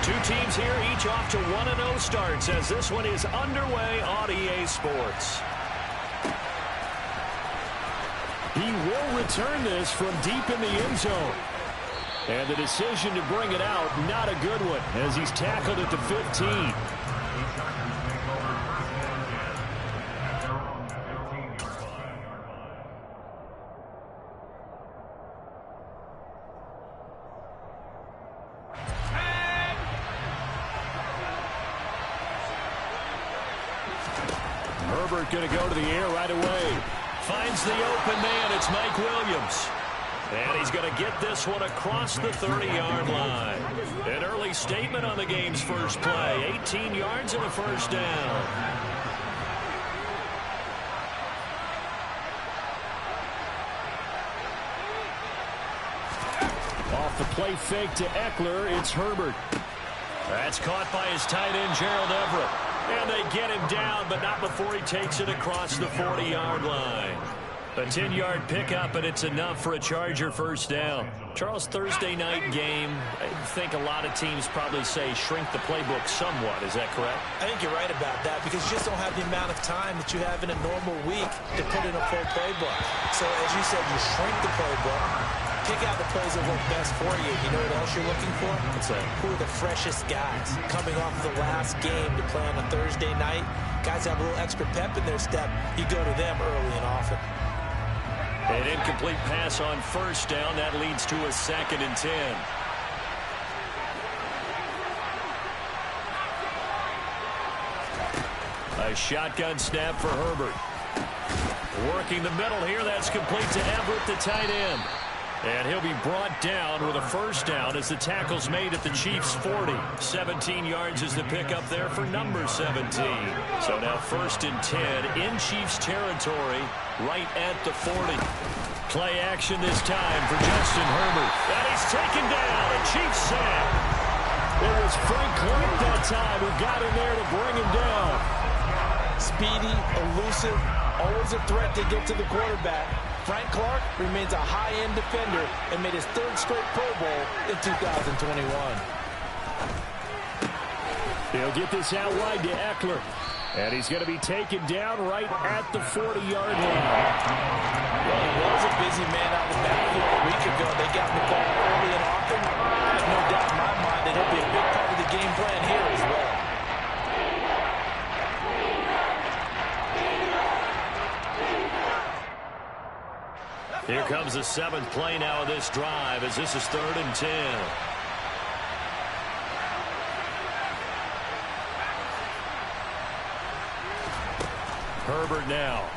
Two teams here, each off to 1-0 starts as this one is underway on EA Sports. He will return this from deep in the end zone. And the decision to bring it out, not a good one, as he's tackled at the 15. Herbert going to go to the air right away. Finds the open man. It's Mike Williams. And he's going to get this one across the 30-yard line. An early statement on the game's first play. 18 yards and a first down. Off the play fake to Eckler, it's Herbert. That's caught by his tight end, Gerald Everett. And they get him down, but not before he takes it across the 40-yard line. A 10-yard pickup, and it's enough for a Charger first down. Charles, Thursday night game, I think a lot of teams probably say shrink the playbook somewhat. Is that correct? I think you're right about that because you just don't have the amount of time that you have in a normal week to put in a full playbook. So, as you said, you shrink the playbook, pick out the plays that work best for you. You know what else you're looking for? What's that? Who are the freshest guys coming off the last game to play on a Thursday night? Guys have a little extra pep in their step. You go to them early and often. An incomplete pass on first down. That leads to a 2nd and 10. A shotgun snap for Herbert. Working the middle here. That's complete to Everett, the tight end. And he'll be brought down with a first down as the tackle's made at the Chiefs' 40. 17 yards is the pickup there for number 17. So now 1st and 10 in Chiefs territory right at the 40. Play action this time for Justin Herbert. And he's taken down. A Chiefs sack. It was Frank Clark that time who got in there to bring him down. Speedy, elusive, always a threat to get to the quarterback. Frank Clark remains a high-end defender and made his 3rd straight Pro Bowl in 2021. He'll get this out wide to Eckler. And he's going to be taken down right at the 40-yard line. Well, he was a busy man out in the backfield a week ago. They got him the ball early and often. I have no doubt in my mind that he'll be a big part of the game plan here as well. Here comes the 7th play now of this drive as this is 3rd and 10. Herbert now.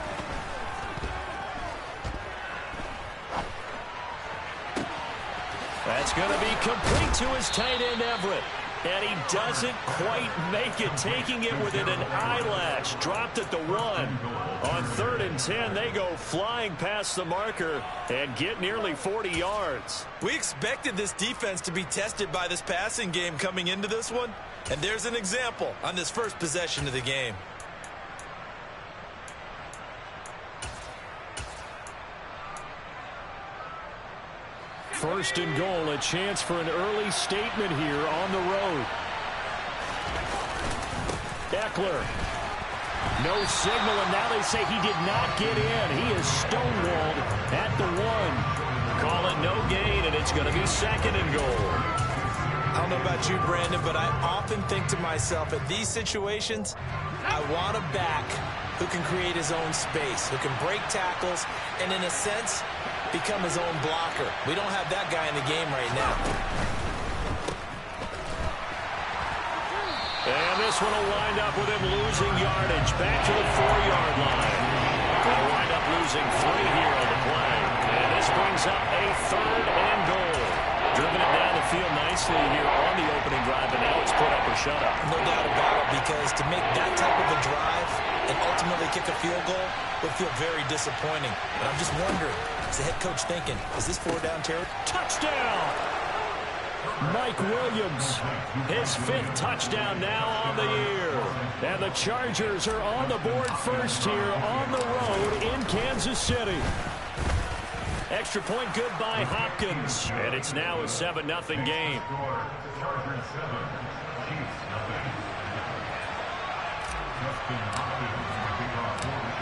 That's going to be complete to his tight end, Everett. And he doesn't quite make it, taking it within an eyelash. Dropped at the 1. On 3rd and 10, they go flying past the marker and get nearly 40 yards. We expected this defense to be tested by this passing game coming into this one. And there's an example on this first possession of the game. First and goal, a chance for an early statement here on the road. Eckler. No signal, and now they say he did not get in. He is stonewalled at the 1. Call it no gain, and it's going to be 2nd and goal. I don't know about you, Brandon, but I often think to myself, at these situations, I want a back who can create his own space, who can break tackles, and in a sense, become his own blocker. We don't have that guy in the game right now. And this one will wind up with him losing yardage back to the 4-yard line. They'll wind up losing 3 here on the play. And this brings up a 3rd and goal. Driven it down the field nicely here on the opening drive, and now it's put up or shut up. No doubt about it, because to make that type of a drive and ultimately kick a field goal would feel very disappointing. But I'm just wondering, is the head coach thinking, is this 4-down territory? Touchdown! Mike Williams, his 5th touchdown now on the year. And the Chargers are on the board first here on the road in Kansas City. Extra point good by Hopkins. And it's now a 7-0 game.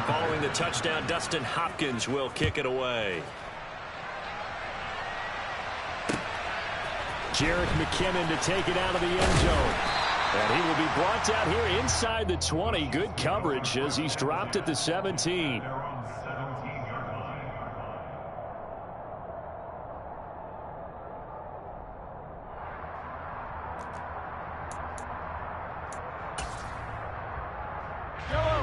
Following the touchdown, Dustin Hopkins will kick it away. Jerick McKinnon to take it out of the end zone. And he will be brought down here inside the 20. Good coverage as he's dropped at the 17.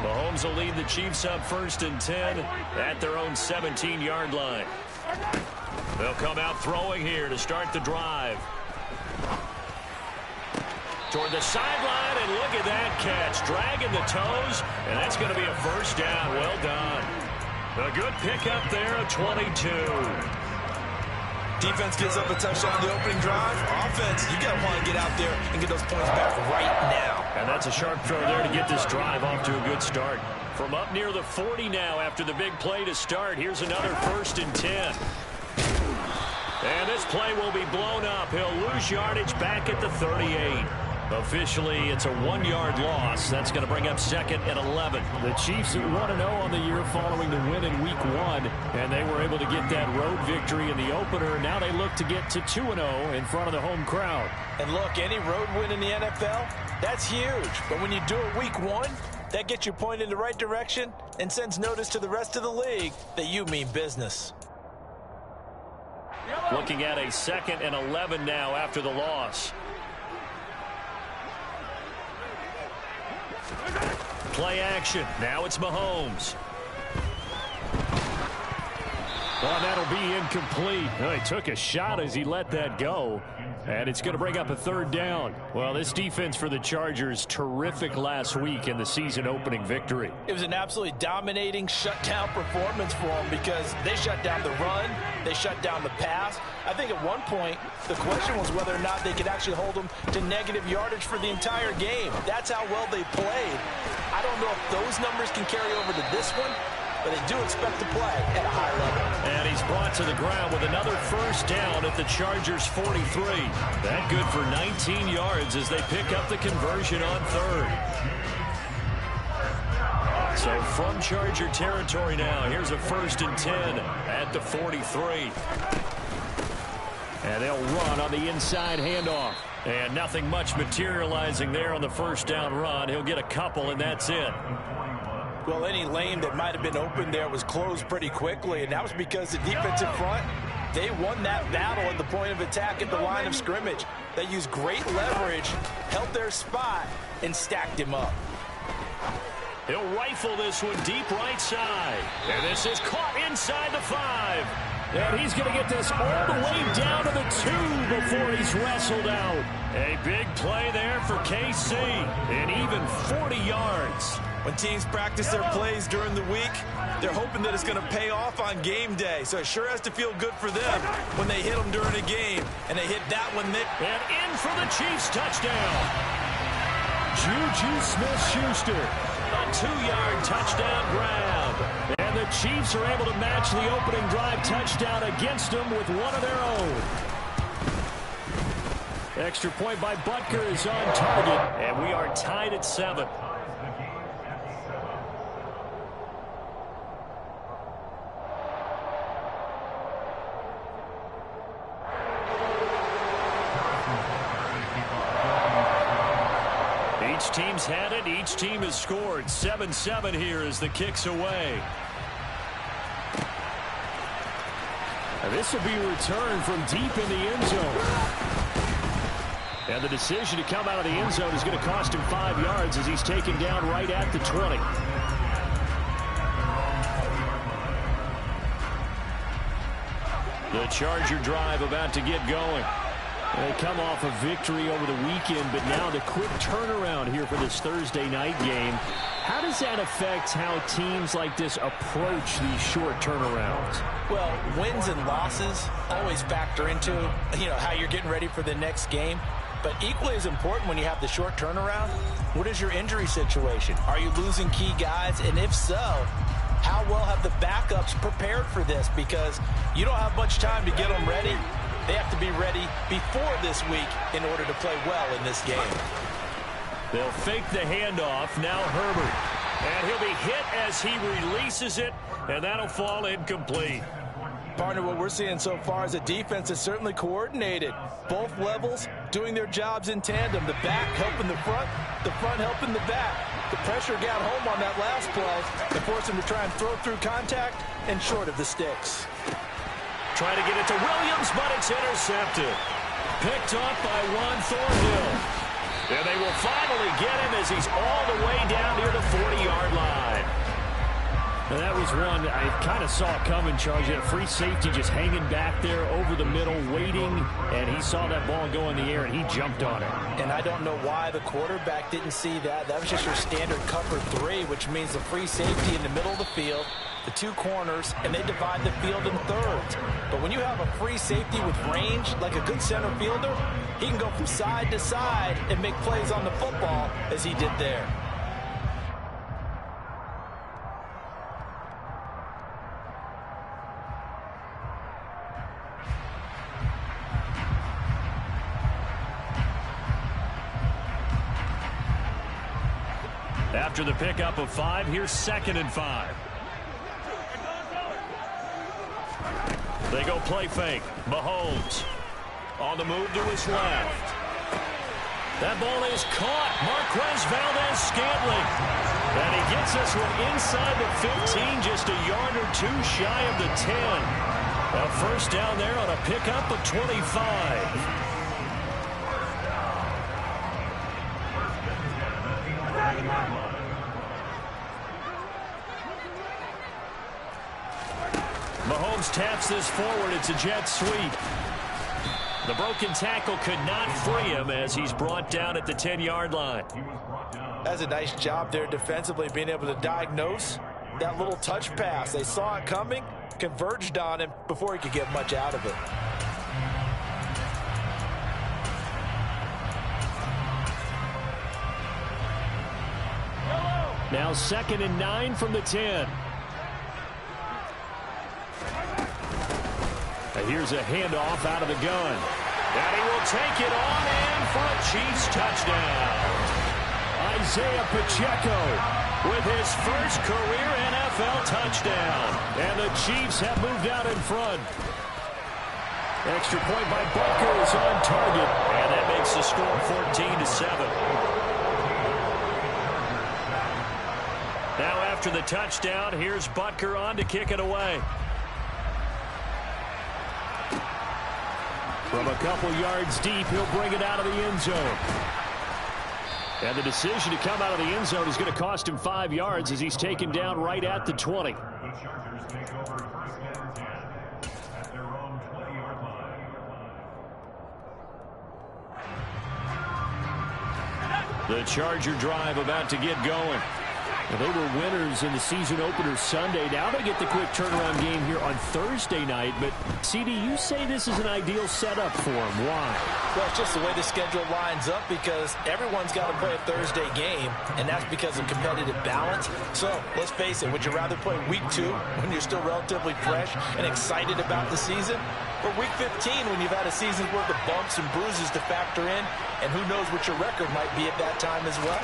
Mahomes will lead the Chiefs up 1st and 10 at their own 17-yard line. They'll come out throwing here to start the drive. Toward the sideline, and look at that catch. Dragging the toes, and that's going to be a 1st down. Well done. A good pickup there, a 22. Defense gives up a touchdown on the opening drive. Offense, you got to want to get out there and get those points back right now. And that's a sharp throw there to get this drive off to a good start. From up near the 40 now after the big play to start. Here's another 1st and 10. And this play will be blown up. He'll lose yardage back at the 38. Officially, it's a 1-yard loss. That's going to bring up 2nd and 11. The Chiefs at 1-0 on the year following the win in Week 1, and they were able to get that road victory in the opener. Now they look to get to 2-0 in front of the home crowd. And look, any road win in the NFL, that's huge. But when you do it Week 1, that gets you pointed in the right direction and sends notice to the rest of the league that you mean business. Looking at a 2nd and 11 now after the loss. Play action. Now it's Mahomes. Well, that'll be incomplete. Well, he took a shot as he let that go. And it's going to bring up a 3rd down. Well, this defense for the Chargers, terrific last week in the season-opening victory. It was an absolutely dominating shutdown performance for them because they shut down the run, they shut down the pass. I think at one point, the question was whether or not they could actually hold them to negative yardage for the entire game. That's how well they played. I don't know if those numbers can carry over to this one, but they do expect to play at a high level. And he's brought to the ground with another 1st down at the Chargers' 43. That good for 19 yards as they pick up the conversion on 3rd. So from Charger territory now, here's a 1st and 10 at the 43. And they'll run on the inside handoff. And nothing much materializing there on the 1st down run. He'll get a couple, and that's it. Well, any lane that might have been open there was closed pretty quickly, and that was because the defensive front, they won that battle at the point of attack at the line of scrimmage. They used great leverage, held their spot, and stacked him up. He'll rifle this one deep right side. And this is caught inside the 5. And he's going to get this all the way down to the 2 before he's wrestled out. A big play there for KC, and even 40 yards. When teams practice their plays during the week, they're hoping that it's going to pay off on game day. So it sure has to feel good for them when they hit them during a game. And they hit that one. And in for the Chiefs touchdown. Juju Smith-Schuster. A 2-yard touchdown grab. And the Chiefs are able to match the opening drive touchdown against them with one of their own. Extra point by Butker is on target. And we are tied at 7. Each team's had it. Each team has scored. 7-7 here as the kick's away. And this will be returned from deep in the end zone. And the decision to come out of the end zone is going to cost him 5 yards as he's taken down right at the 20. The Charger drive about to get going. They come off a victory over the weekend, but now the quick turnaround here for this Thursday night game. How does that affect how teams like this approach these short turnarounds? Well, wins and losses always factor into, how you're getting ready for the next game. But equally as important when you have the short turnaround, what is your injury situation? Are you losing key guys? And if so, how well have the backups prepared for this? Because you don't have much time to get them ready. They have to be ready before this week in order to play well in this game. They'll fake the handoff. Now Herbert. And he'll be hit as he releases it, and that'll fall incomplete. Partner, what we're seeing so far is a defense that's certainly coordinated. Both levels doing their jobs in tandem. The back helping the front helping the back. The pressure got home on that last play and forced him to try and throw through contact and short of the sticks. Trying to get it to Williams, but it's intercepted. Picked up by Juan Thornhill. And they will finally get him as he's all the way down near the 40-yard line. And that was one I kind of saw coming, Charles. You had a free safety just hanging back there over the middle, waiting, and he saw that ball go in the air, and he jumped on it. And I don't know why the quarterback didn't see that. That was just your standard cover 3, which means the free safety in the middle of the field, the 2 corners, and they divide the field in thirds. But when you have a free safety with range, like a good center fielder, he can go from side to side and make plays on the football as he did there. After the pickup of 5, here's 2nd and 5. They go play fake. Mahomes on the move to his left. That ball is caught. Marquez Valdes-Scantling. And he gets this one inside the 15, just a yard or 2 shy of the 10. A first down there on a pickup of 25. Mahomes taps this forward. It's a jet sweep. The broken tackle could not free him as he's brought down at the 10-yard line. That's a nice job there defensively, being able to diagnose that little touch pass. They saw it coming, converged on him before he could get much out of it. Now 2nd and 9 from the 10. And here's a handoff out of the gun. And he will take it on and for a Chiefs touchdown. Isaiah Pacheco with his first career NFL touchdown. And the Chiefs have moved out in front. Extra point by Butker is on target. And that makes the score 14-7. Now after the touchdown, here's Butker on to kick it away. From a couple yards deep, he'll bring it out of the end zone. And the decision to come out of the end zone is going to cost him 5 yards as he's taken down right at the 20. The Charger drive about to get going. Well, they were winners in the season opener Sunday. Now they get the quick turnaround game here on Thursday night. But, CD, you say this is an ideal setup for them. Why? Well, it's just the way the schedule lines up because everyone's got to play a Thursday game, and that's because of competitive balance. So, let's face it, would you rather play week 2 when you're still relatively fresh and excited about the season? Or week 15 when you've had a season's worth of bumps and bruises to factor in, and who knows what your record might be at that time as well?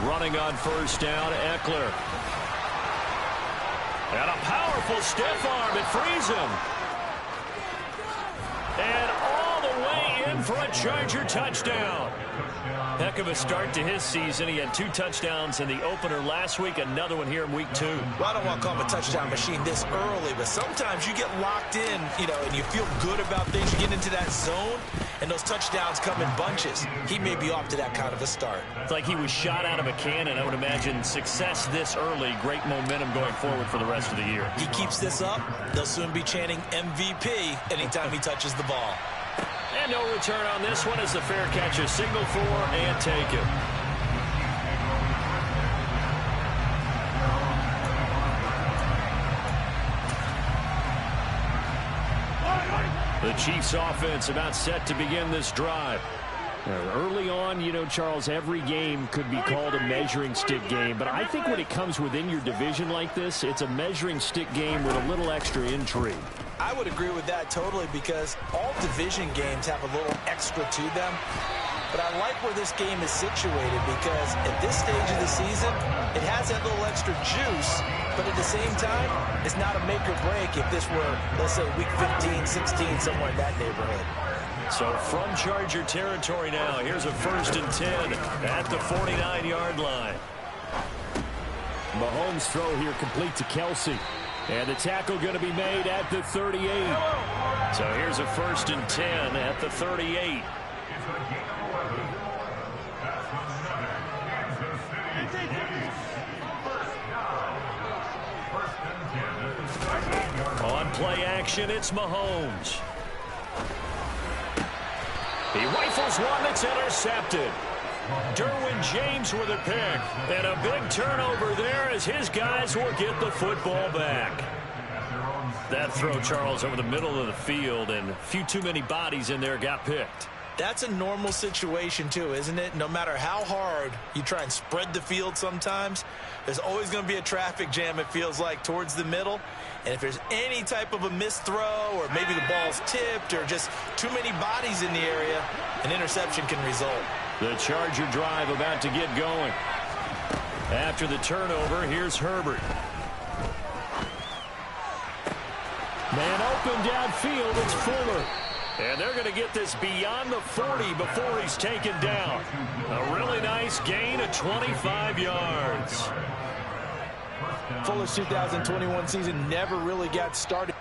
Running on first down, Eckler. And a powerful stiff arm. It frees him. And all the way in for a Charger touchdown. Heck of a start to his season. He had 2 touchdowns in the opener last week, another one here in week 2. Well, I don't want to call him a touchdown machine this early, but sometimes you get locked in, and you feel good about things. You get into that zone, and those touchdowns come in bunches. He may be off to that kind of a start. It's like he was shot out of a cannon. I would imagine success this early, great momentum going forward for the rest of the year. He keeps this up, they'll soon be chanting MVP anytime he touches the ball. And no return on this one as the fair catch is signaled for and taken. The Chiefs offense about set to begin this drive. Early on, Charles, every game could be called a measuring stick game. But I think when it comes within your division like this, it's a measuring stick game with a little extra intrigue. I would agree with that totally because all division games have a little extra to them. but I like where this game is situated because at this stage of the season, it has that little extra juice, but at the same time, it's not a make or break if this were, let's say, week 15, 16, somewhere in that neighborhood. So from Charger territory now, here's a 1st and 10 at the 49-yard line. Mahomes' throw here complete to Kelsey. And the tackle going to be made at the 38. So here's a 1st and 10 at the 38. On play action, it's Mahomes. He rifles one that's intercepted. Derwin James with a pick. And a big turnover there as his guys will get the football back. That throw, Charles, over the middle of the field, and a few too many bodies in there got picked. That's a normal situation, too, isn't it? No matter how hard you try and spread the field sometimes, there's always going to be a traffic jam, it feels like, towards the middle. And if there's any type of a missed throw or maybe the ball's tipped or just too many bodies in the area, an interception can result. The Charger drive about to get going. After the turnover, here's Herbert. Man open downfield, it's Fuller. And they're going to get this beyond the 40 before he's taken down. A really nice gain of 25 yards. Fuller's 2021 season never really got started.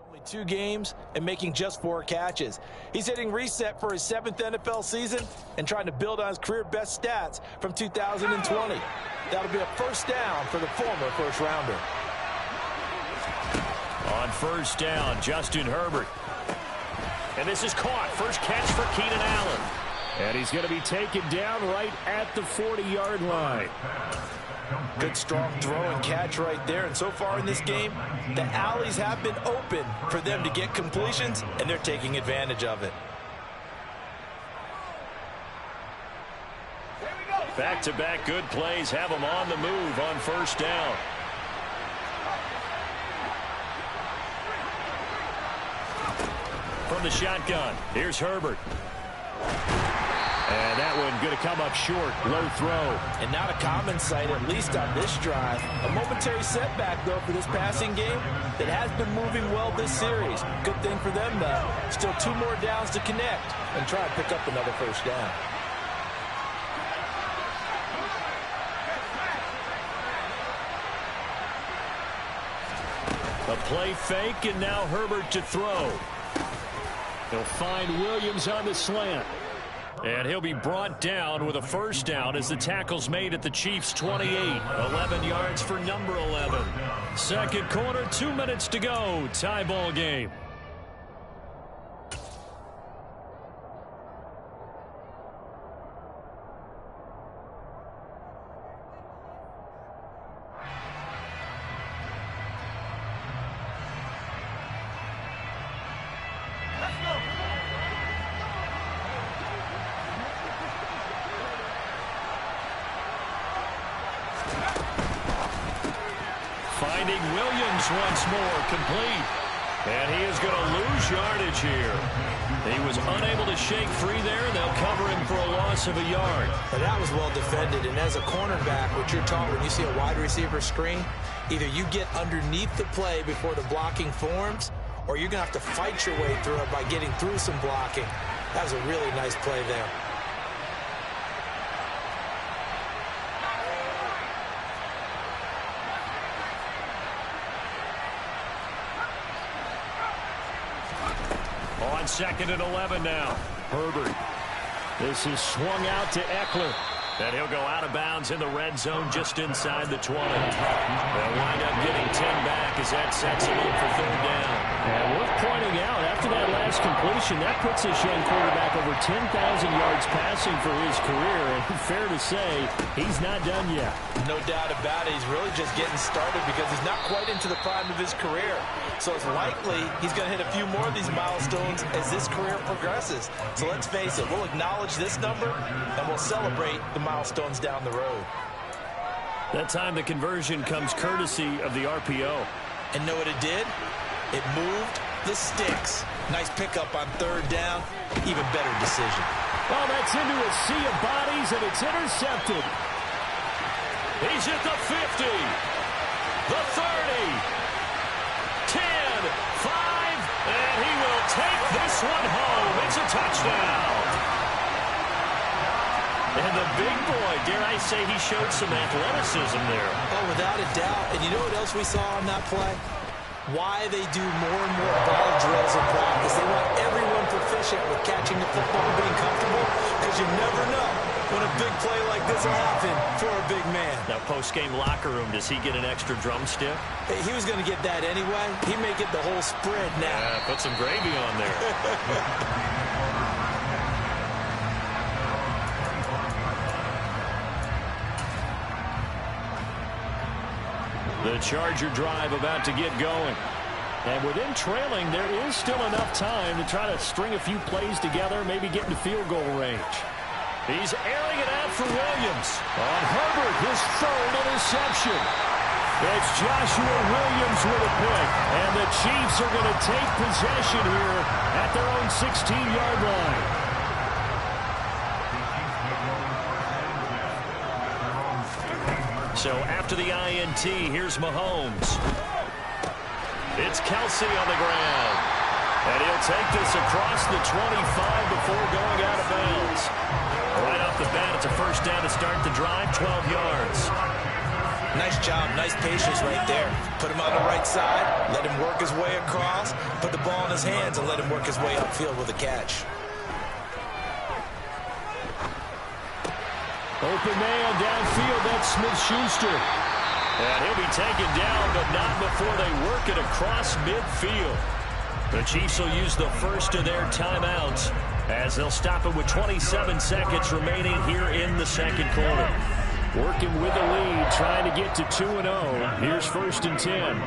Only 2 games and making just 4 catches. He's hitting reset for his 7th NFL season and trying to build on his career best stats from 2020. That'll be a 1st down for the former 1st rounder. On 1st down, Justin Herbert. And this is caught. First catch for Keenan Allen. And he's going to be taken down right at the 40-yard line. Good strong throw and catch right there. And so far in this game, the alleys have been open for them to get completions, and they're taking advantage of it. Back-to-back good plays have them on the move on 1st down. From the shotgun, here's Herbert. And that one going to come up short. Low throw. And not a common sight, at least on this drive. A momentary setback, though, for this passing game that has been moving well this series. Good thing for them, though. Still 2 more downs to connect and try to pick up another 1st down. A play fake, and now Herbert to throw. He'll find Williams on the slant. And he'll be brought down with a 1st down as the tackle's made at the Chiefs' 28. 11 yards for number 11. 2nd quarter, 2 minutes to go. Tie ball game. Finding Williams once more, complete. And he is going to lose yardage here. He was unable to shake free there. They'll cover him for a loss of a yard. But that was well defended. And as a cornerback, what you're taught when you see a wide receiver screen, either you get underneath the play before the blocking forms, or you're going to have to fight your way through it by getting through some blocking. That was a really nice play there. On 2nd and 11 now. Herbert. This is swung out to Eckler. And he'll go out of bounds in the red zone just inside the 20. They'll wind up getting 10 back as that sets him up for third down. And worth pointing out, after that last completion, that puts this young quarterback over 10,000 yards passing for his career. And fair to say, he's not done yet. No doubt about it. He's really just getting started because he's not quite into the prime of his career. So it's likely he's going to hit a few more of these milestones as this career progresses. So let's face it, we'll acknowledge this number and we'll celebrate the milestones down the road. That time the conversion comes courtesy of the RPO. And know what it did? It moved the sticks. Nice pickup on third down. Even better decision. Well, that's into a sea of bodies, and it's intercepted. He's at the 50, the 30, 10, 5, and he will take this one home. It's a touchdown. And the big boy, dare I say, he showed some athleticism there. Oh, without a doubt. And you know what else we saw on that play? Why they do more and more ball drills in practice. They want everyone proficient with catching the football and being comfortable, because you never know when a big play like this will happen for a big man. Now, post-game locker room, does he get an extra drumstick? Hey, he was going to get that anyway. He may get the whole spread now. Yeah, put some gravy on there. The Charger drive about to get going. And with him trailing, there is still enough time to try to string a few plays together, maybe get into field goal range. He's airing it out for Williams. On Herbert, his third interception. It's Joshua Williams with a pick. And the Chiefs are going to take possession here at their own 16-yard line. So after the INT, here's Mahomes. It's Kelsey on the ground. And he'll take this across the 25 before going out of bounds. Right off the bat, it's a first down to start the drive, 12 yards. Nice job, nice patience right there. Put him on the right side, let him work his way across, put the ball in his hands, and let him work his way upfield with a catch. Open man downfield, that's Smith-Schuster. And he'll be taken down, but not before they work it across midfield. The Chiefs will use the first of their timeouts as they'll stop it with 27 seconds remaining here in the second quarter. Working with the lead, trying to get to 2-0. Here's 1st and 10.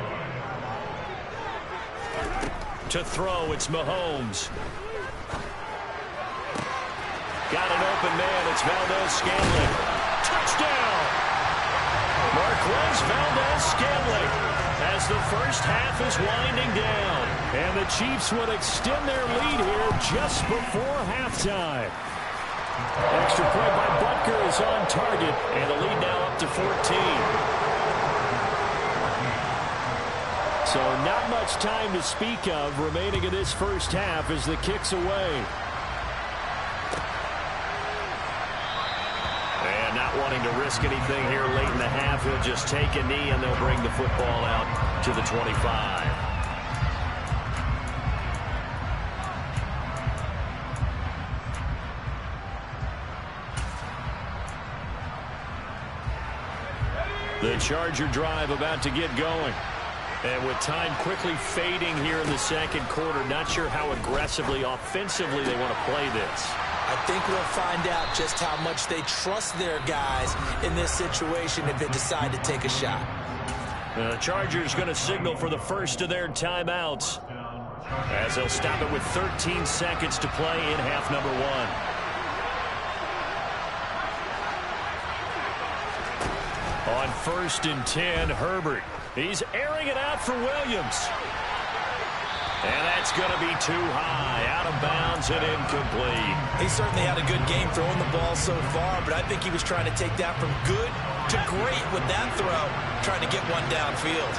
To throw, it's Mahomes. Got an open man. It's Valdez-Scantling. Touchdown! Marquez Valdez-Scantling as the first half is winding down. And the Chiefs will extend their lead here just before halftime. Extra point by Butker is on target. And the lead now up to 14. So not much time to speak of remaining in this first half as the kick's away. And not wanting to risk anything here late in the half, he'll just take a knee and they'll bring the football out to the 25. The Charger drive about to get going. And with time quickly fading here in the second quarter, not sure how aggressively, offensively they want to play this. I think we'll find out just how much they trust their guys in this situation if they decide to take a shot. The Chargers going to signal for the first of their timeouts as they'll stop it with 13 seconds to play in half number one. On 1st and 10, Herbert. He's airing it out for Williams. And that's going to be too high, out of bounds and incomplete. He certainly had a good game throwing the ball so far, but I think he was trying to take that from good to great with that throw, trying to get one downfield.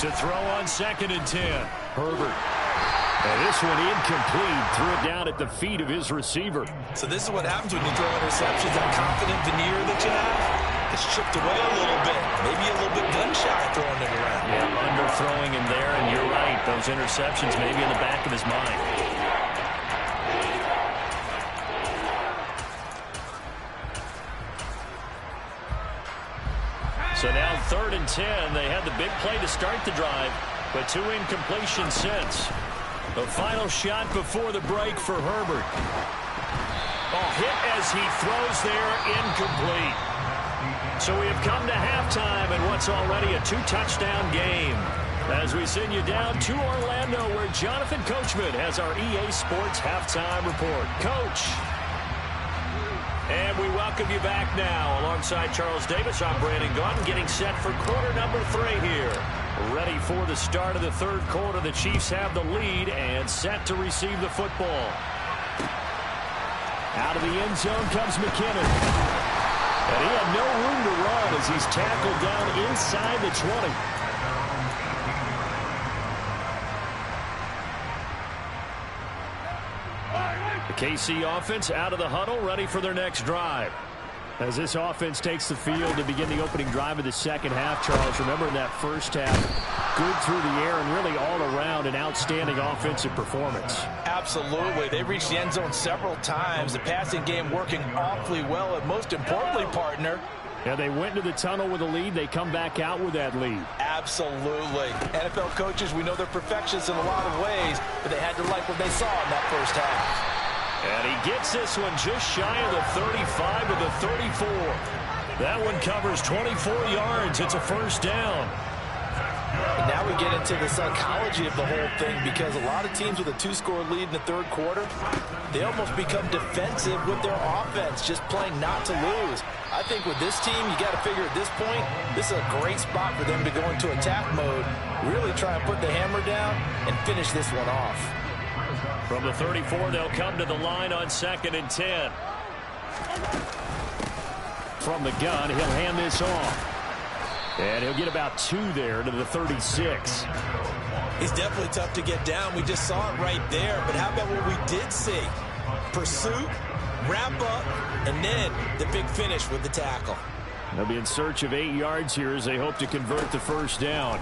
To throw on 2nd and 10. Herbert. And this one incomplete. Threw it down at the feet of his receiver. So this is what happens when you throw interceptions. That confident veneer that you have, It's chipped away a little bit. Maybe a little bit gun-shy throwing it around. Yeah, underthrowing him there, and you're right. Those interceptions maybe in the back of his mind. So now 3rd and 10. They had the big play to start the drive, but 2 incompletions since. The final shot before the break for Herbert. Hit as he throws there, incomplete. So we have come to halftime in what's already a 2-touchdown game. As we send you down to Orlando, where Jonathan Coachman has our EA Sports halftime report. Coach. And we welcome you back now. Alongside Charles Davis, I'm Brandon Gaudin, getting set for quarter number 3 here. Ready for the start of the 3rd quarter. The Chiefs have the lead and set to receive the football. Out of the end zone comes McKinnon. And he had no room to run as he's tackled down inside the 20. The KC offense out of the huddle, ready for their next drive. As this offense takes the field to begin the opening drive of the second half, Charles, remember in that first half, good through the air and really all around an outstanding offensive performance. Absolutely. They reached the end zone several times. The passing game working awfully well, and most importantly, partner, yeah, they went into the tunnel with a lead. They come back out with that lead. Absolutely. NFL coaches, we know they're perfectionists in a lot of ways, but they had to like what they saw in that first half. And he gets this one just shy of the 35 to the 34. That one covers 24 yards. It's a first down. And now we get into the psychology of the whole thing, because a lot of teams with a 2-score lead in the 3rd quarter, they almost become defensive with their offense, just playing not to lose. I think with this team, you got to figure at this point, this is a great spot for them to go into attack mode, really try and put the hammer down and finish this one off. From the 34, they'll come to the line on 2nd and 10. From the gun, he'll hand this off. And he'll get about 2 there to the 36. He's definitely tough to get down. We just saw it right there. But how about what we did see? Pursuit, wrap up, and then the big finish with the tackle. They'll be in search of 8 yards here as they hope to convert the first down.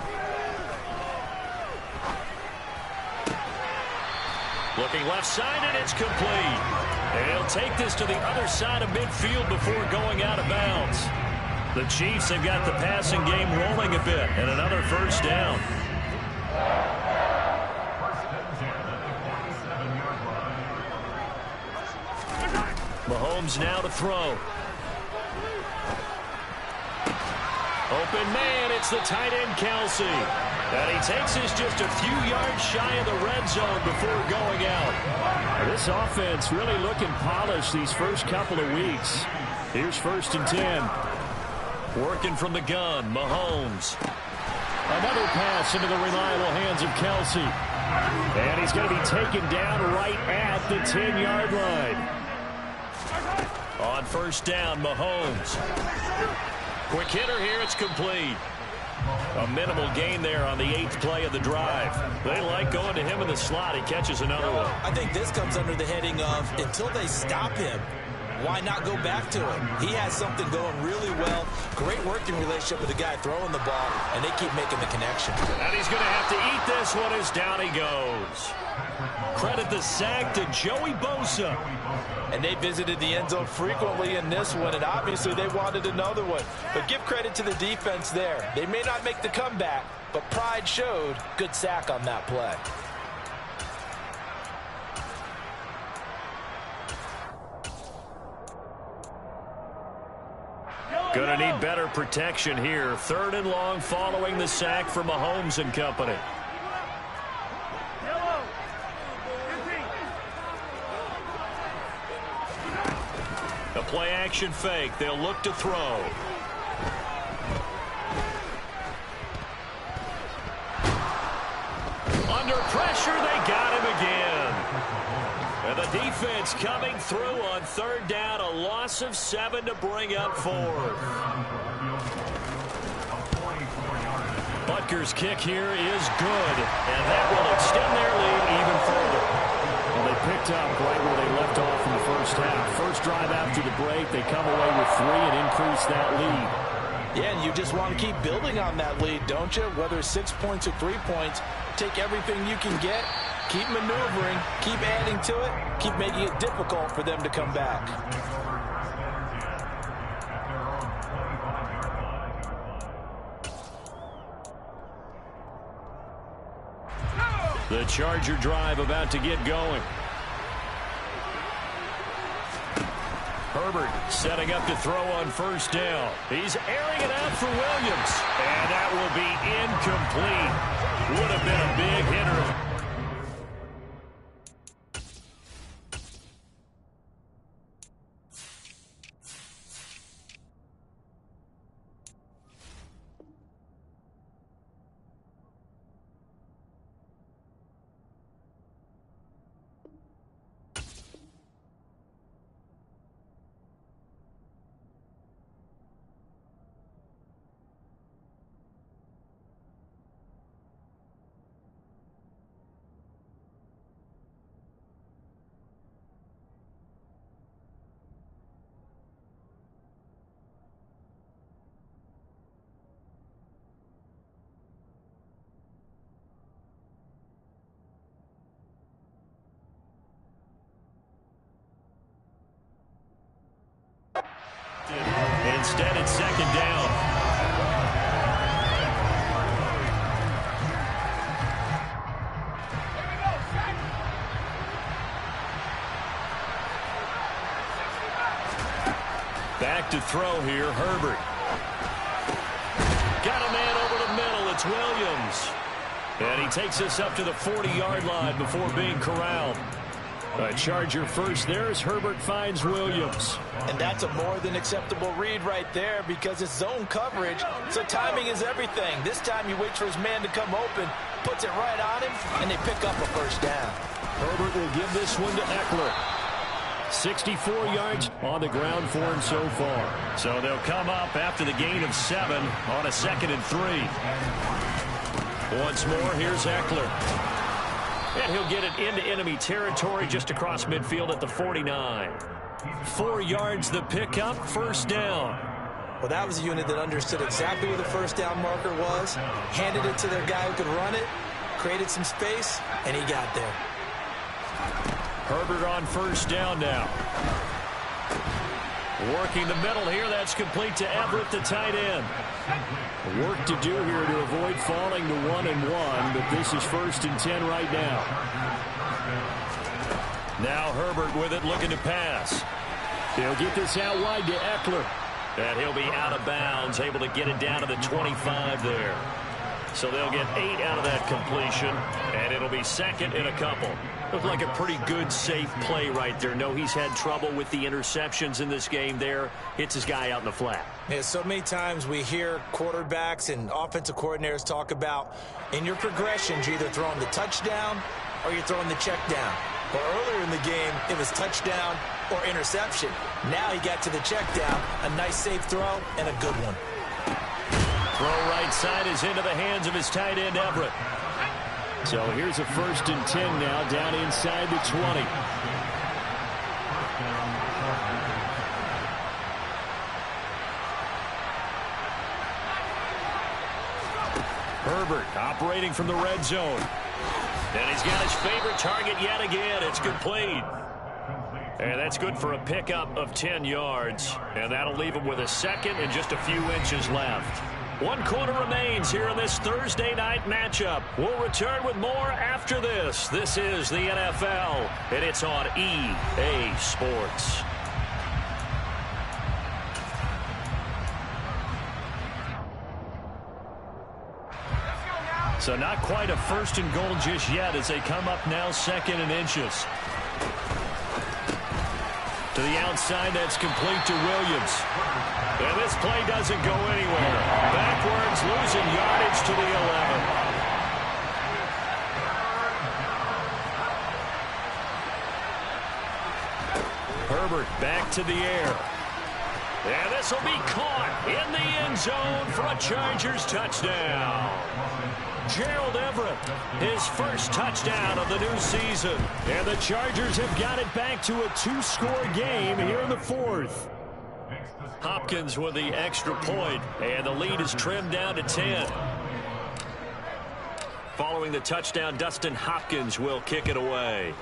Looking left side, and it's complete. And he'll take this to the other side of midfield before going out of bounds. The Chiefs have got the passing game rolling a bit, and another first down. Mahomes now to throw. Open man, it's the tight end Kelsey. And he takes this just a few yards shy of the red zone before going out. This offense really looking polished these first couple of weeks. Here's 1st and 10. Working from the gun, Mahomes. Another pass into the reliable hands of Kelsey. And he's going to be taken down right at the 10-yard line. On first down, Mahomes. Quick hitter here, it's complete. A minimal gain there on the 8th play of the drive. They like going to him in the slot. He catches another one. I think this comes under the heading of, until they stop him, why not go back to him? He has something going really well. Great working relationship with the guy throwing the ball, and they keep making the connection. And he's going to have to eat this one as down he goes. Credit the sack to Joey Bosa. And they visited the end zone frequently in this one, and obviously they wanted another one. But give credit to the defense there. They may not make the comeback, but pride showed. Good sack on that play. Gonna need better protection here. 3rd and long following the sack for Mahomes and company. A play action fake. They'll look to throw. Under pressure, they got him again. And the defense coming through on 3rd down. A loss of 7 to bring up 4th. Butker's kick here is good. And that will extend their lead even further. Well, they picked up right where they left off in the first half. First drive after the break, they come away with 3 and increase that lead. Yeah, and you just want to keep building on that lead, don't you? Whether it's 6 points or 3 points, take everything you can get, keep maneuvering, keep adding to it, keep making it difficult for them to come back. The Charger drive about to get going. Herbert setting up to throw on first down. He's airing it out for Williams. And that will be incomplete. Would have been a big hitter. Instead, it's second down. Back to throw here, Herbert. Got a man over the middle. It's Williams. And he takes us up to the 40-yard line before being corralled. A Charger first there as Herbert finds Williams. And that's a more than acceptable read right there because it's zone coverage, so timing is everything. This time he waits for his man to come open, puts it right on him, and they pick up a first down. Herbert will give this one to Eckler. 64 yards on the ground for him so far. So they'll come up after the gain of 7 on a 2nd and 3. Once more, here's Eckler. And he'll get it into enemy territory just across midfield at the 49. 4 yards the pickup, first down. Well, that was a unit that understood exactly where the first down marker was, handed it to their guy who could run it, created some space, and he got there. Herbert on first down now. Working the middle here, that's complete to Everett, the tight end. Work to do here to avoid falling to 1-1, but this is 1st and 10 right now. Now Herbert with it, looking to pass. He'll get this out wide to Eckler. And he'll be out of bounds, able to get it down to the 25 there. So they'll get 8 out of that completion, and it'll be 2nd and a couple. Looked like a pretty good, safe play right there. No, he's had trouble with the interceptions in this game there. Hits his guy out in the flat. Yeah, so many times we hear quarterbacks and offensive coordinators talk about in your progressions, you're either throwing the touchdown or you're throwing the check down. Well, earlier in the game, it was touchdown or interception. Now he got to the check down, a nice safe throw, and a good one. Throw right side is into the hands of his tight end, Everett. So here's a 1st and 10 now, down inside the 20. Herbert operating from the red zone. And he's got his favorite target yet again. It's complete. And that's good for a pickup of 10 yards. And that'll leave him with a 2nd and just a few inches left. 1 quarter remains here in this Thursday night matchup. We'll return with more after this. This is the NFL, and it's on EA Sports. So not quite a 1st and goal just yet as they come up now 2nd and inches. To the outside, that's complete to Williams. And this play doesn't go anywhere. Backwards, losing yardage to the 11. Herbert back to the air. And this will be caught in the end zone for a Chargers touchdown. Gerald Everett, his first touchdown of the new season. And the Chargers have got it back to a 2-score game here in the 4th. Hopkins with the extra point, and the lead is trimmed down to 10. Following the touchdown, Dustin Hopkins will kick it away.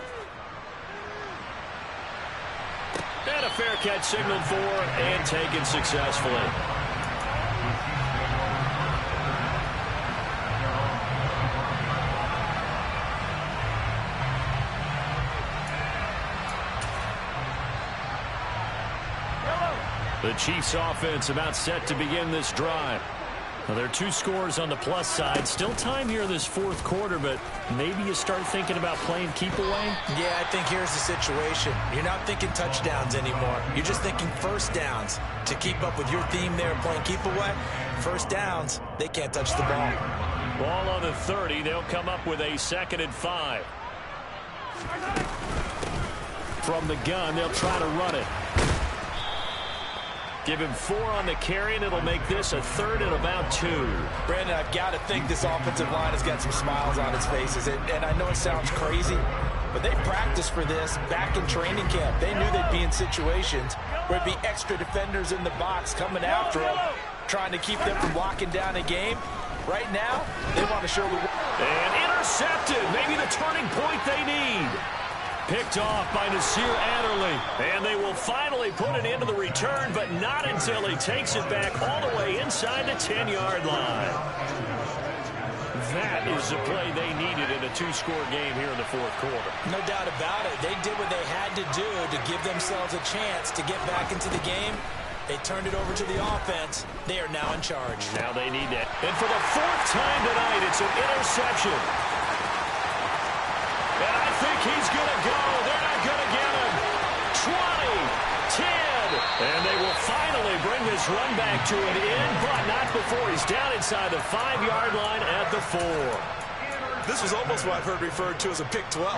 And a fair catch signaled for and taken successfully. The Chiefs offense about set to begin this drive. Well, there are 2 scores on the plus side. Still time here in this fourth quarter, but maybe you start thinking about playing keep away? Yeah, I think here's the situation. You're not thinking touchdowns anymore. You're just thinking first downs. To keep up with your theme there, playing keep away, first downs, they can't touch the ball. Ball on the 30. They'll come up with a 2nd and 5. From the gun, they'll try to run it. Give him 4 on the carry, and it'll make this a 3rd and about 2. Brandon, I've got to think this offensive line has got some smiles on its faces. And I know it sounds crazy, but they practiced for this back in training camp. They knew they'd be in situations where it'd be extra defenders in the box coming after them, trying to keep them from locking down a game. Right now, they want to show the... And intercepted. Maybe the turning point they need. Picked off by Nasir Adderley. And they will finally put it into the return, but not until he takes it back all the way inside the 10-yard line. That is the play they needed in a 2-score game here in the fourth quarter. No doubt about it. They did what they had to do to give themselves a chance to get back into the game. They turned it over to the offense. They are now in charge. Now they need that. And for the 4th time tonight, it's an interception. And I think he's going to go. They're not going to get him. 20, 10. And they will finally bring this run back to an end, but not before he's down inside the 5-yard line at the 4. This was almost what I've heard referred to as a pick 12.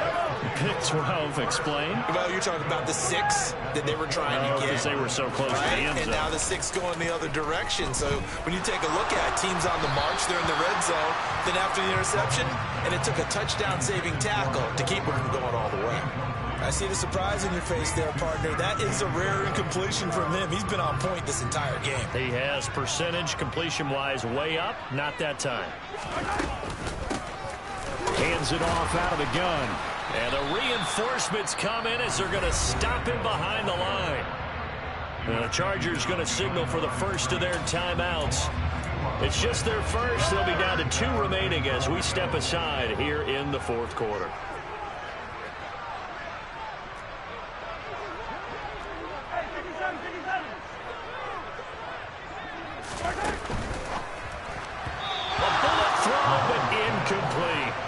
Pick 12, explain. Well, you're talking about the 6 that they were trying to get. Because they were so close to the end zone. And now the 6 going the other direction. So when you take a look at teams on the march, they're in the red zone. Then after the interception, and it took a touchdown-saving tackle to keep them from going all the way. I see the surprise in your face there, partner. That is a rare incompletion from him. He's been on point this entire game. He has percentage completion-wise way up. Not that time. Hands it off out of the gun. And the reinforcements come in as they're going to stop him behind the line. And the Chargers going to signal for the first of their timeouts. It's just their first. They'll be down to 2 remaining as we step aside here in the fourth quarter.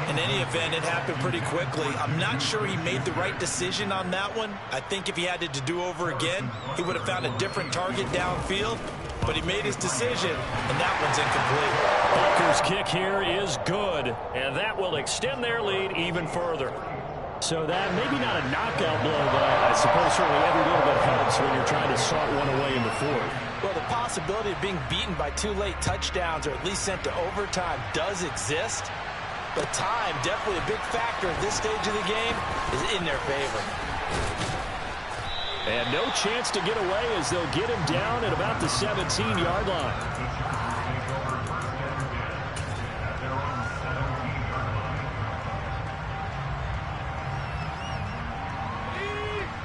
In any event, it happened pretty quickly. I'm not sure he made the right decision on that one. I think if he had to do over again, he would have found a different target downfield. But he made his decision, and that one's incomplete. Booker's kick here is good, and that will extend their lead even further. So that maybe not a knockout blow, but I suppose certainly every little bit helps when you're trying to salt one away in the fourth. Well, the possibility of being beaten by 2 late touchdowns or at least sent to overtime does exist. But time, definitely a big factor at this stage of the game, is in their favor. And no chance to get away as they'll get him down at about the 17-yard line.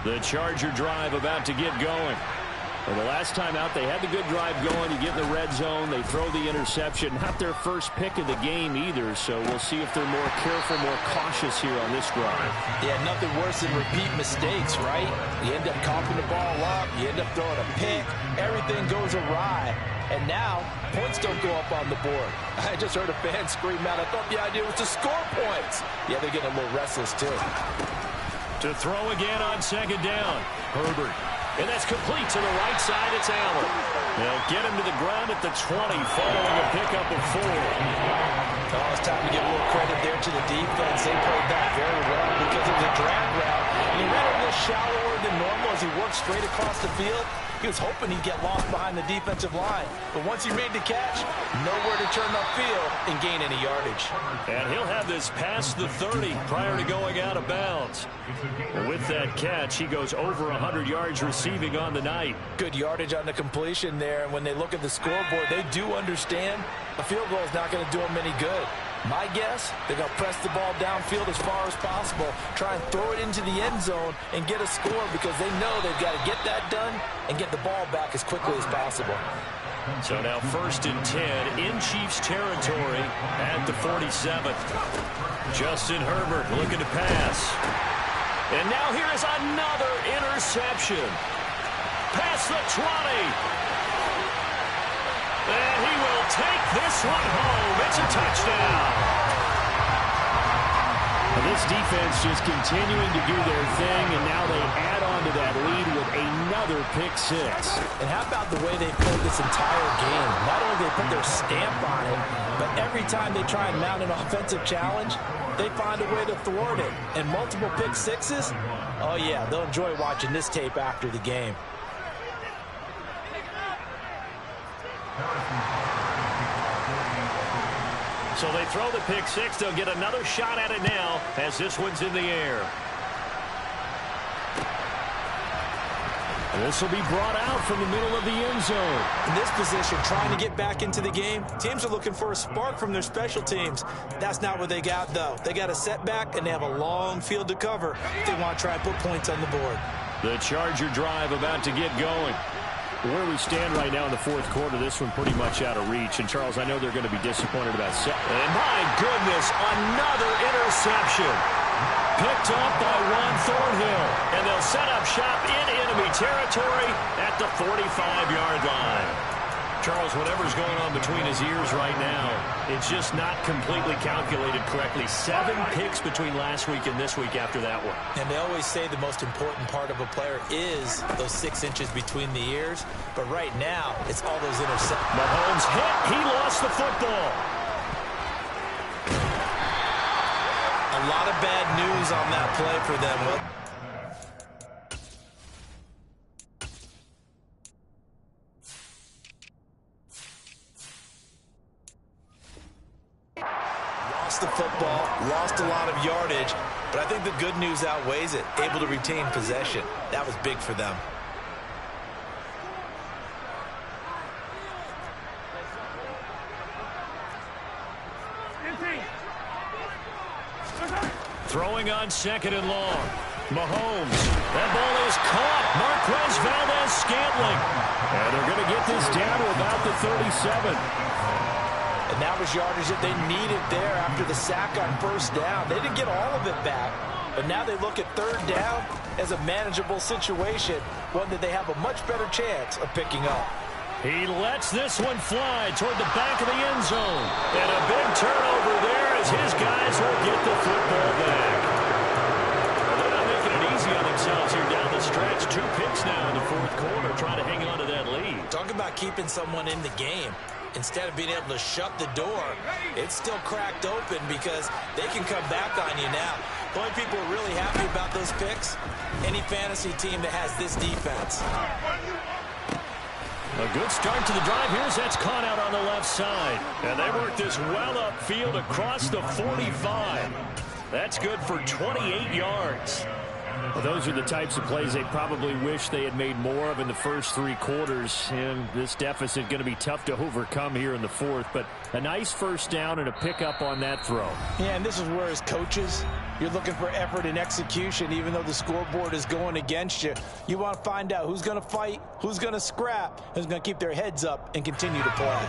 The Charger drive about to get going. Well, the last time out, they had the good drive going. You get in the red zone. They throw the interception. Not their first pick of the game either, so we'll see if they're more careful, more cautious here on this drive. Yeah, nothing worse than repeat mistakes, right? You end up coughing the ball up. You end up throwing a pick. Everything goes awry. And now, points don't go up on the board. I just heard a fan scream out. I thought the idea was to score points. Yeah, they're getting a little restless, too. To throw again on second down. Herbert. And that's complete to the right side. It's Allen. They'll get him to the ground at the 20, following a pickup of 4. Oh, it's time to give a little credit there to the defense. They played that very well because it was a drag route. And he ran a little shallower than normal as he worked straight across the field. He was hoping he'd get lost behind the defensive line. But once he made the catch, nowhere to turn upfield and gain any yardage. And he'll have this past the 30 prior to going out of bounds. With that catch, he goes over 100 yards receiving on the night. Good yardage on the completion there. And when they look at the scoreboard, they do understand a field goal is not going to do them any good. My guess, they're going to press the ball downfield as far as possible, try and throw it into the end zone and get a score because they know they've got to get that done and get the ball back as quickly as possible. So now 1st and 10 in Chiefs territory at the 47. Justin Herbert looking to pass. And now here is another interception. Past the 20. And he will take this one home. It's a touchdown. This defense just continuing to do their thing, and now they add on to that lead with another pick six. And how about the way they played this entire game? Not only they put their stamp on it, but every time they try and mount an offensive challenge, they find a way to thwart it. And multiple pick sixes, oh yeah, they'll enjoy watching this tape after the game. So they throw the pick six. They'll get another shot at it now as this one's in the air. This will be brought out from the middle of the end zone. In this position, trying to get back into the game, teams are looking for a spark from their special teams. That's not what they got, though. They got a setback, and they have a long field to cover if they want to try and put points on the board. The Charger drive about to get going. Where we stand right now in the fourth quarter, this one pretty much out of reach. And, Charles, I know they're going to be disappointed about set. And, my goodness, another interception. Picked up by Juan Thornhill. And they'll set up shop in enemy territory at the 45-yard line. Charles, whatever's going on between his ears right now, it's just not completely calculated correctly. 7 picks between last week and this week after that one. And they always say the most important part of a player is those 6 inches between the ears. But right now, it's all those interceptions. Mahomes hit. He lost the football. A lot of bad news on that play for them. Lost the football, lost a lot of yardage, but I think the good news outweighs it. Able to retain possession. That was big for them. Throwing on 2nd and long. Mahomes. That ball is caught. Marquez Valdes-Scantling. And they're going to get this down to about the 37. And that was yardage that they needed there after the sack on 1st down. They didn't get all of it back, but now they look at 3rd down as a manageable situation, one that they have a much better chance of picking up. He lets this one fly toward the back of the end zone. And a big turnover there as his guys will get the football back. Well, they're not making it easy on themselves here down the stretch. 2 picks now in the 4th quarter, trying to hang on to that lead. Talk about keeping someone in the game. Instead of being able to shut the door, it's still cracked open because they can come back on you now. The only people are really happy about those picks, any fantasy team that has this defense. A good start to the drive. Here's that's caught out on the left side. And they work this well upfield across the 45. That's good for 28 yards. Well, those are the types of plays they probably wish they had made more of in the first 3 quarters. And this deficit going to be tough to overcome here in the 4th. But a nice 1st down and a pickup on that throw. Yeah, and this is where as coaches, you're looking for effort and execution, even though the scoreboard is going against you. You want to find out who's going to fight, who's going to scrap, who's going to keep their heads up and continue to play.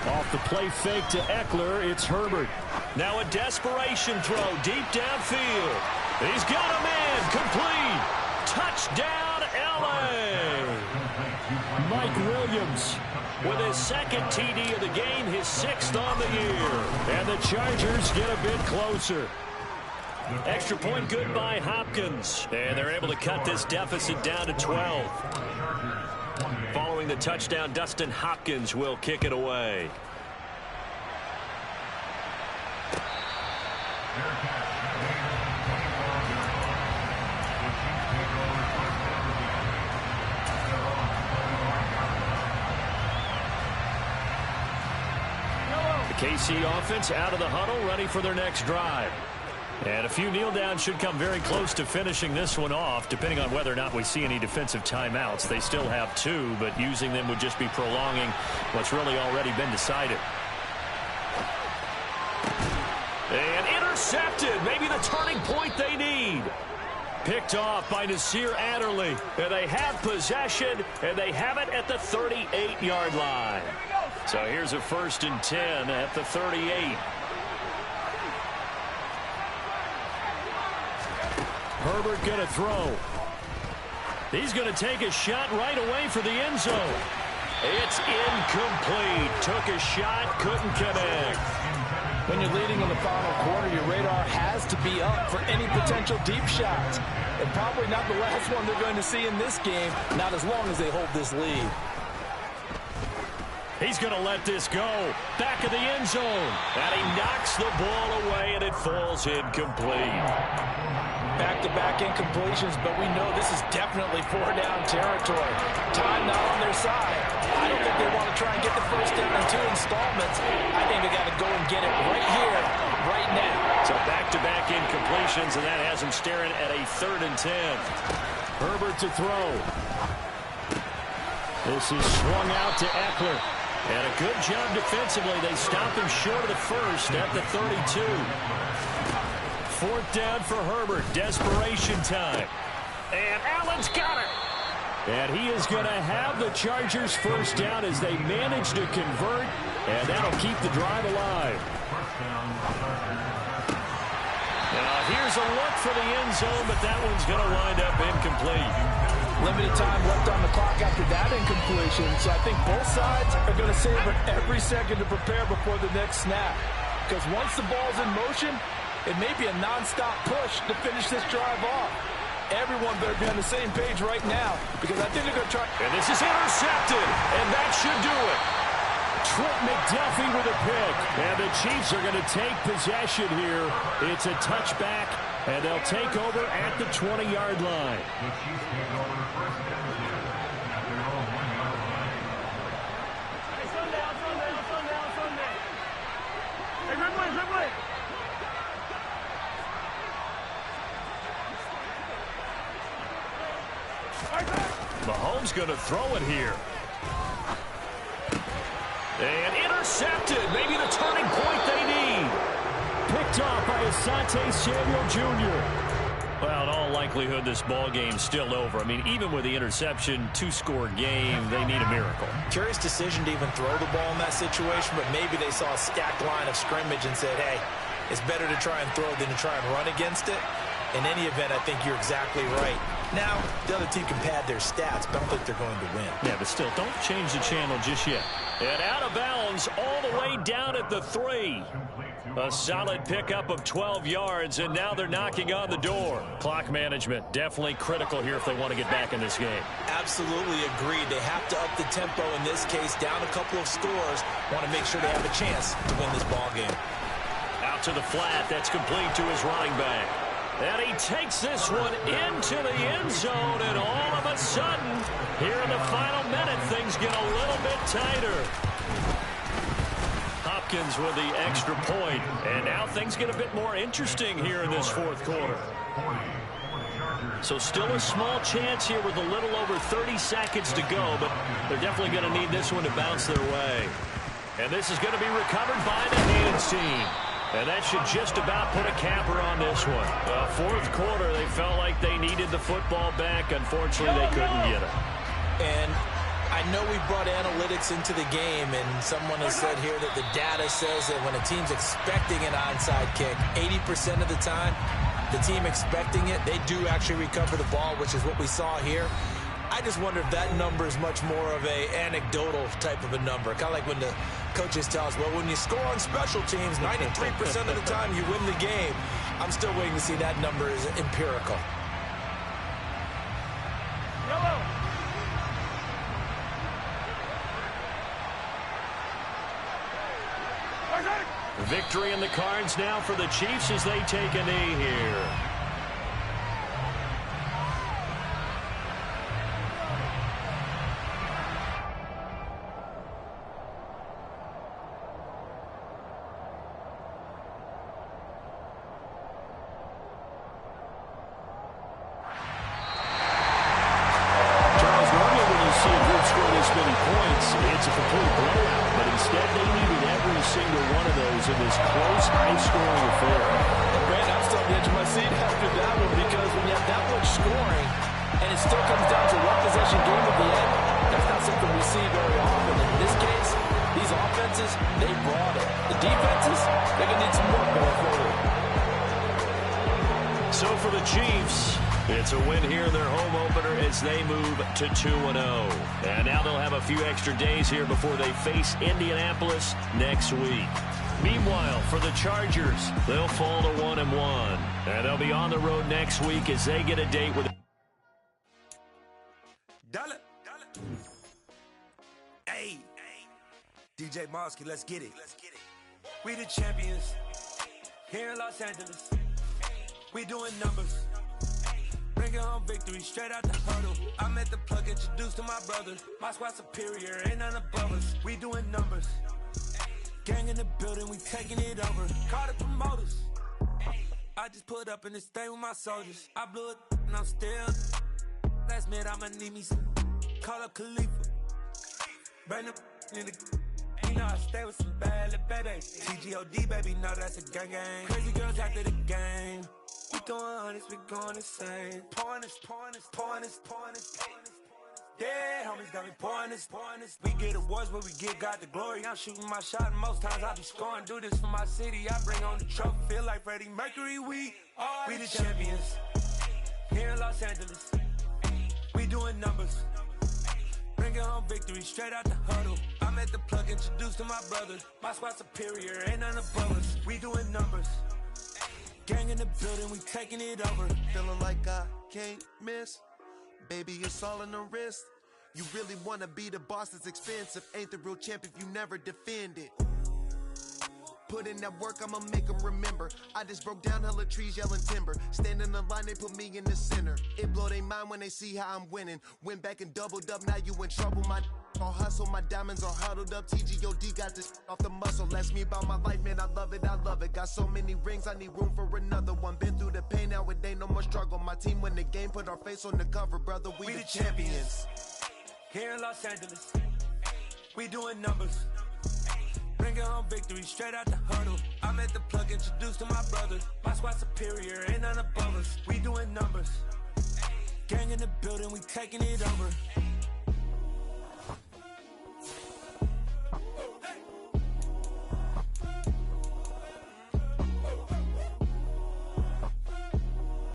Off the play fake to Eckler, it's Herbert. Now a desperation throw deep downfield. He's got a man complete. Touchdown, L.A. Mike Williams with his 2nd TD of the game, his 6th on the year. And the Chargers get a bit closer. Extra point good by Hopkins. And they're able to cut this deficit down to 12. Following the touchdown, Dustin Hopkins will kick it away. KC offense out of the huddle, ready for their next drive. And a few kneel downs should come very close to finishing this one off, depending on whether or not we see any defensive timeouts. They still have 2, but using them would just be prolonging what's really already been decided. And intercepted. Maybe the turning point they need. Picked off by Nasir Adderley. And they have possession, and they have it at the 38-yard line. So here's a 1st and 10 at the 38. Herbert going to throw. He's going to take a shot right away for the end zone. It's incomplete. Took a shot, couldn't connect. When you're leading in the final quarter, your radar has to be up for any potential deep shots. And probably not the last one they're going to see in this game, not as long as they hold this lead. He's going to let this go. Back of the end zone. And he knocks the ball away, and it falls incomplete. Back-to-back incompletions, but we know this is definitely 4-down territory. Time not on their side. I don't think they want to try and get the first down in 2 installments. I think they got to go and get it right here, right now. So back-to-back incompletions, and that has him staring at a 3rd and 10. Herbert to throw. This is swung out to Eckler. And a good job defensively. They stop him short of the first at the 32. 4th down for Herbert. Desperation time. And Allen's got it. And he is going to have the Chargers first down as they manage to convert. And that'll keep the drive alive. Now here's a look for the end zone, but that one's going to wind up incomplete. Limited time left on the clock after that incompletion, so I think both sides are going to savor every second to prepare before the next snap. Because once the ball's in motion, it may be a non-stop push to finish this drive off. Everyone better be on the same page right now, because I think they're going to try. And this is intercepted, and that should do it. Trent McDuffie with a pick, and the Chiefs are going to take possession here. It's a touchback, and they'll take over at the 20-yard line. Mahomes going to throw it here. And intercepted. Maybe the turning point they need. Picked off by Asante Samuel Jr. Well, in all likelihood, this ball game's still over. I mean, even with the interception, 2-score game, they need a miracle. Curious decision to even throw the ball in that situation, but maybe they saw a stacked line of scrimmage and said, hey, it's better to try and throw than to try and run against it. In any event, I think you're exactly right. Now, the other team can pad their stats, but I don't think they're going to win. Yeah, but still, don't change the channel just yet. And out of bounds all the way down at the 3. A solid pickup of 12 yards, and now they're knocking on the door. Clock management, definitely critical here if they want to get back in this game. Absolutely agreed. They have to up the tempo in this case, down a couple of scores. Want to make sure they have a chance to win this ball game. Out to the flat, that's complete to his running back. And he takes this one into the end zone, and all of a sudden, here in the final minute, things get a little bit tighter. Hopkins with the extra point, and now things get a bit more interesting here in this 4th quarter. So still a small chance here with a little over 30 seconds to go, but they're definitely going to need this one to bounce their way. And this is going to be recovered by the hands team. And that should just about put a capper on this one. 4th quarter, they felt like they needed the football back. Unfortunately, they couldn't get it. And I know we brought analytics into the game, and someone has said here that the data says that when a team's expecting an onside kick, 80% of the time, the team expecting it, they do actually recover the ball, which is what we saw here. I just wonder if that number is much more of a anecdotal type of a number. Kind of like when the coaches tell us, well, when you score on special teams, 93% of the time you win the game. I'm still waiting to see that number is empirical. Victory in the cards now for the Chiefs as they take a knee here. goes in this close, high-scoring affair. Brandon, I'm still on the edge of my seat after that one because when you have that much scoring and it still comes down to one possession game at the end, that's not something we see very often. And in this case, these offenses, they brought it. The defenses, they're going to need some work going forward. So for the Chiefs, it's a win here in their home opener as they move to 2-0. And now they'll have a few extra days here before they face Indianapolis next week. Meanwhile, for the Chargers, they'll fall to 1-1. And they'll be on the road next week as they get a date with... Hey, DJ Mosky, let's get it. We the champions here in Los Angeles. We doing numbers. Bringing home victory straight out the huddle. I'm at the plug, introduced to my brother. My squad superior, ain't none above us. We doing numbers. Gang in the building, we taking it over. Call the promoters. I just put up in this thing with my soldiers. I blew it and I'm still. Last minute, I'ma need me some. Call up Khalifa. Bring the in the. You know I stay with some bad little baby. TGOD, baby, know that's a gang gang. Crazy girls after the game. We doing hundreds, we going insane. Pouring this. Yeah, homies got me pouring this. We get awards, but we give God the glory. I'm shooting my shot, and most times I be scoring. Do this for my city, I bring on the trophy. Feel like Freddie Mercury, we the champions. Here in Los Angeles, we doing numbers. Bringing home victory straight out the huddle. I'm at the plug, introduced to my brother. My squad superior, ain't none above us. We doing numbers. Gang in the building, we taking it over. Feeling like I can't miss. Baby, it's all in the wrist. You really wanna be the boss, it's expensive. Ain't the real champ if you never defend it. Put in that work, I'ma make them remember. I just broke down hella trees, yelling timber. Stand in the line, they put me in the center. It blow their mind when they see how I'm winning. Went back and doubled up, now you in trouble. My all hustle, my diamonds are huddled up. TGOD got this off the muscle. That's me about my life, man, I love it. Got so many rings, I need room for another one. Been through the pain, now it ain't no more struggle. My team win the game, put our face on the cover, brother. We the champions. Here in Los Angeles, we doing numbers. Bringing home victory straight out the huddle. I'm at the plug, introduced to my brother. My squad superior, ain't none above us. We doing numbers. Gang in the building, we taking it over.